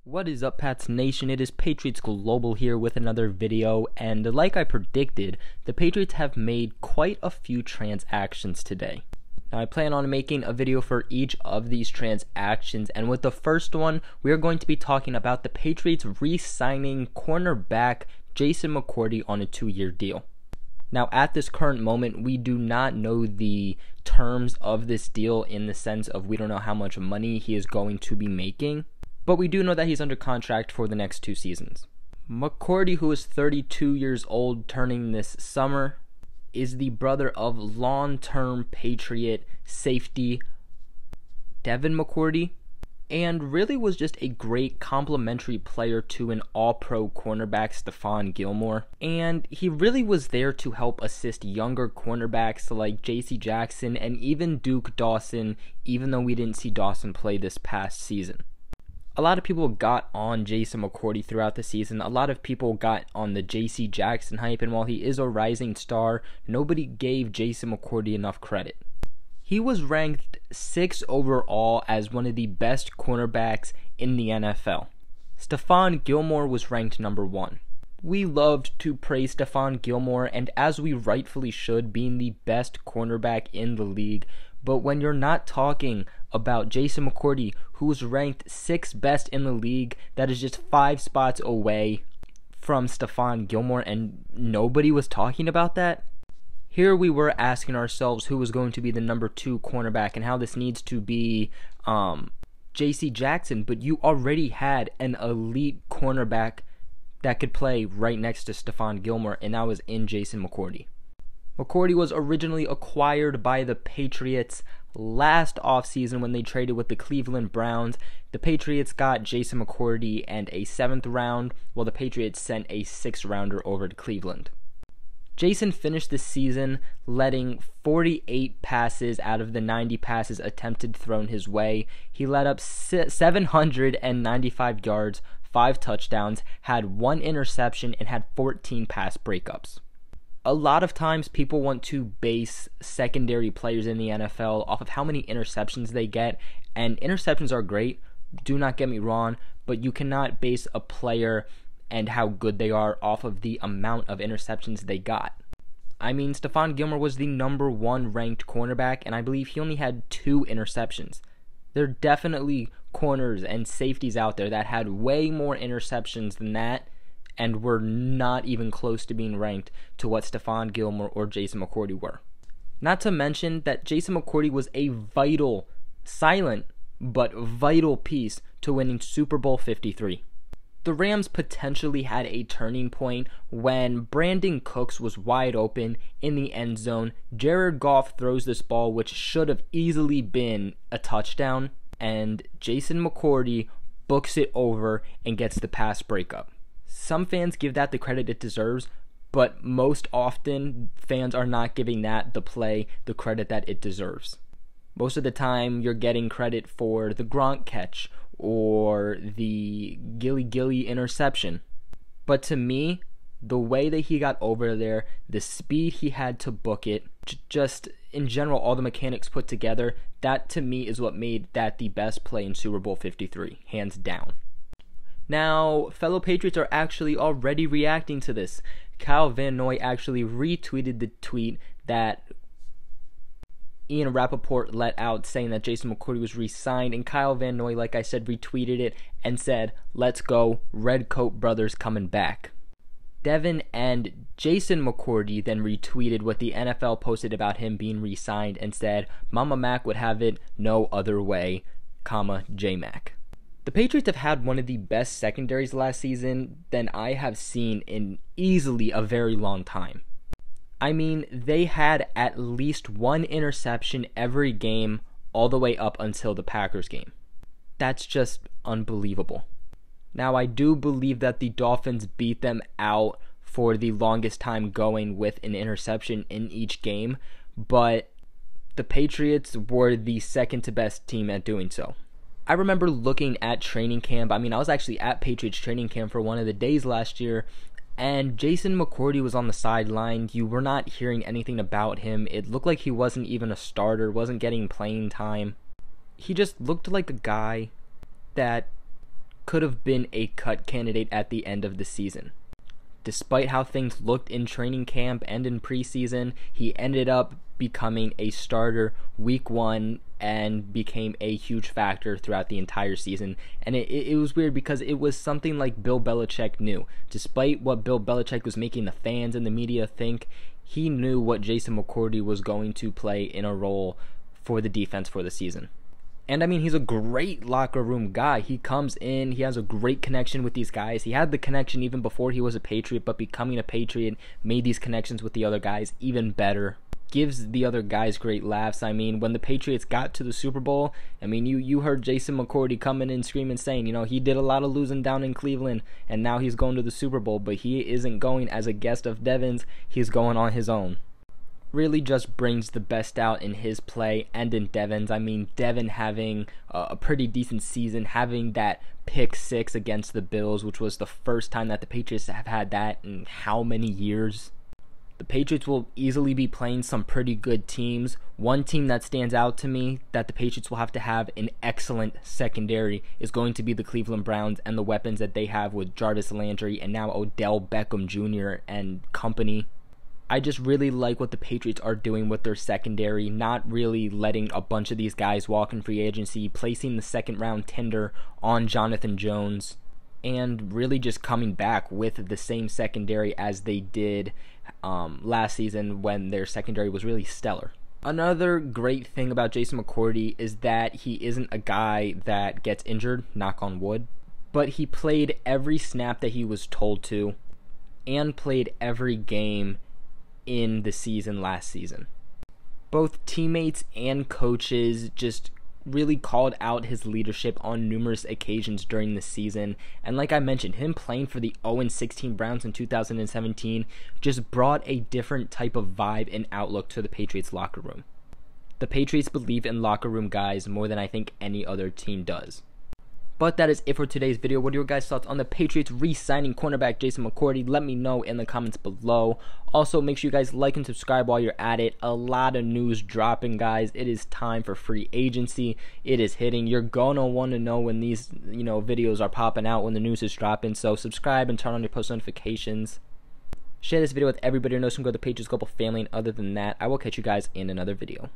What is up, Pats Nation? It is Patriots Global here with another video, and like I predicted, the Patriots have made quite a few transactions today. Now, I plan on making a video for each of these transactions, and with the first one, we are going to be talking about the Patriots re-signing cornerback Jason McCourty on a 2-year deal. Now, at this current moment, we do not know the terms of this deal in the sense of we don't know how much money he is going to be making. But we do know that he's under contract for the next 2 seasons. McCourty, who is 32 years old turning this summer, is the brother of long-term Patriot safety Devin McCourty, and really was just a great complementary player to an all-pro cornerback, Stephon Gilmore. And he really was there to help assist younger cornerbacks like CB Jackson and even Duke Dawson, even though we didn't see Dawson play this past season. A lot of people got on Jason McCourty throughout the season. A lot of people got on the CB Jackson hype, and while he is a rising star, nobody gave Jason McCourty enough credit. He was ranked 6th overall as one of the best cornerbacks in the NFL. Stephon Gilmore was ranked number 1. We loved to praise Stephon Gilmore, and as we rightfully should, being the best cornerback in the league. But when you're not talking about Jason McCourty, who was ranked 6th best in the league, that is just 5 spots away from Stephon Gilmore, and nobody was talking about that, here we were asking ourselves who was going to be the number 2 cornerback and how this needs to be CB Jackson. But you already had an elite cornerback that could play right next to Stephon Gilmore, and that was in Jason McCourty. McCourty was originally acquired by the Patriots last offseason when they traded with the Cleveland Browns. The Patriots got Jason McCourty and a 7th round, while the Patriots sent a 6th rounder over to Cleveland. Jason finished the season letting 48 passes out of the 90 passes attempted thrown his way. He let up 795 yards, 5 touchdowns, had 1 interception, and had 14 pass breakups. A lot of times people want to base secondary players in the NFL off of how many interceptions they get, and interceptions are great, do not get me wrong, but you cannot base a player and how good they are off of the amount of interceptions they got. I mean, Stephon Gilmore was the number 1 ranked cornerback, and I believe he only had 2 interceptions. There are definitely corners and safeties out there that had way more interceptions than that, and were not even close to being ranked to what Stephon Gilmore or Jason McCourty were. Not to mention that Jason McCourty was a vital, silent, but vital piece to winning Super Bowl 53. The Rams potentially had a turning point when Brandon Cooks was wide open in the end zone. Jared Goff throws this ball, which should have easily been a touchdown, and Jason McCourty books it over and gets the pass breakup. Some fans give that the credit it deserves, but most often fans are not giving that the play the credit that it deserves. Most of the time you're getting credit for the Gronk catch or the Gilly interception. But to me, the way that he got over there, the speed he had to book it, just in general all the mechanics put together, that to me is what made that the best play in Super Bowl 53, hands down. Now, fellow Patriots are actually already reacting to this. Kyle Van Noy actually retweeted the tweet that Ian Rappaport let out saying that Jason McCourty was re-signed, and Kyle Van Noy, like I said, retweeted it and said, "Let's go, Redcoat Brothers coming back." Devin and Jason McCourty then retweeted what the NFL posted about him being re-signed and said, "Mama Mac would have it no other way, J-Mac." The Patriots have had one of the best secondaries last season than I have seen in easily a very long time. I mean, they had at least 1 interception every game all the way up until the Packers game. That's just unbelievable. Now, I do believe that the Dolphins beat them out for the longest time going with an interception in each game, but the Patriots were the second to best team at doing so. I remember looking at training camp. I was actually at Patriots training camp for one of the days last year, and Jason McCourty was on the sideline. You were not hearing anything about him. It looked like he wasn't even a starter, wasn't getting playing time. He just looked like a guy that could have been a cut candidate at the end of the season. Despite how things looked in training camp and in preseason, he ended up becoming a starter week 1 and became a huge factor throughout the entire season. And it was weird because it was something like Bill Belichick knew. Despite what Bill Belichick was making the fans and the media think, he knew what Jason McCourty was going to play in a role for the defense for the season. And I mean, he's a great locker room guy. He comes in, he has a great connection with these guys. He had the connection even before he was a Patriot, but becoming a Patriot made these connections with the other guys even better. Gives the other guys great laughs. I mean, when the Patriots got to the Super Bowl, I mean, you heard Jason McCourty coming in screaming, saying, he did a lot of losing down in Cleveland, and now he's going to the Super Bowl, but he isn't going as a guest of Devin's, he's going on his own. Really just brings the best out in his play and in Devin's. I mean, Devin having a pretty decent season, having that pick 6 against the Bills, which was the first time that the Patriots have had that in how many years. The Patriots will easily be playing some pretty good teams. One team that stands out to me that the Patriots will have to have an excellent secondary is going to be the Cleveland Browns, and the weapons that they have with Jarvis Landry and now Odell Beckham Jr. and company. I just really like what the Patriots are doing with their secondary, not really letting a bunch of these guys walk in free agency, placing the second-round tender on Jonathan Jones, and really just coming back with the same secondary as they did last season when their secondary was really stellar. Another great thing about Jason McCourty is that he isn't a guy that gets injured, knock on wood, but he played every snap that he was told to and played every game in the season last season. Both teammates and coaches just really called out his leadership on numerous occasions during the season, and like I mentioned, him playing for the 0-16 Browns in 2017 just brought a different type of vibe and outlook to the Patriots locker room. The Patriots believe in locker room guys more than I think any other team does. But that is it for today's video. What are your guys' thoughts on the Patriots re-signing cornerback Jason McCourty? Let me know in the comments below. Also, make sure you guys like and subscribe while you're at it. A lot of news dropping, guys. It is time for free agency. It is hitting. You're gonna want to know when these, videos are popping out, when the news is dropping. So subscribe and turn on your post notifications. Share this video with everybody who knows from the Patriots Global family. And other than that, I will catch you guys in another video.